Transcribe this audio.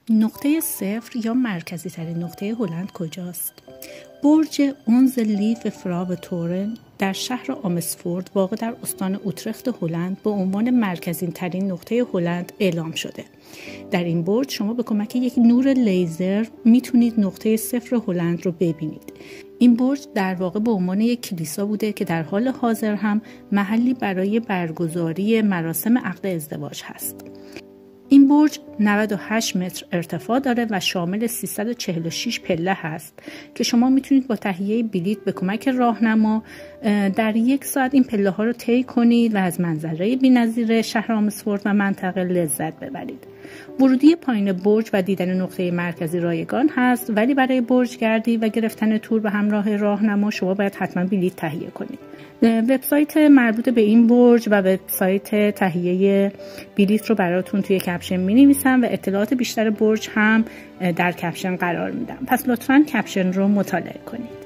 نقطه صفر یا مرکزی ترین نقطه هلند کجاست؟ برج اونز لیف فراو تورن در شهر آمسفورد واقع در استان اوترخت هلند به عنوان مرکزی ترین نقطه هلند اعلام شده. در این برج شما به کمک یک نور لیزر میتونید نقطه صفر هلند رو ببینید. این برج در واقع به عنوان یک کلیسا بوده که در حال حاضر هم محلی برای برگزاری مراسم عقد ازدواج هست. این برج 98 متر ارتفاع داره و شامل 346 پله هست که شما میتونید با تهیه بلیط به کمک راهنما در 1 ساعت این پله ها رو طی کنید و از منظره بی‌نظیر شهر آمسفورد و منطقه لذت ببرید. ورودی پایین برج و دیدن نقطه مرکزی رایگان هست، ولی برای برج گردی و گرفتن تور به همراه راهنما شما باید حتما بلیط تهیه کنید. وبسایت مربوط به این برج و وبسایت تهیه بلیط رو براتون توی کپشن می‌نویسم و اطلاعات بیشتر برج هم در کپشن قرار میدم. پس لطفاً کپشن رو مطالعه کنید.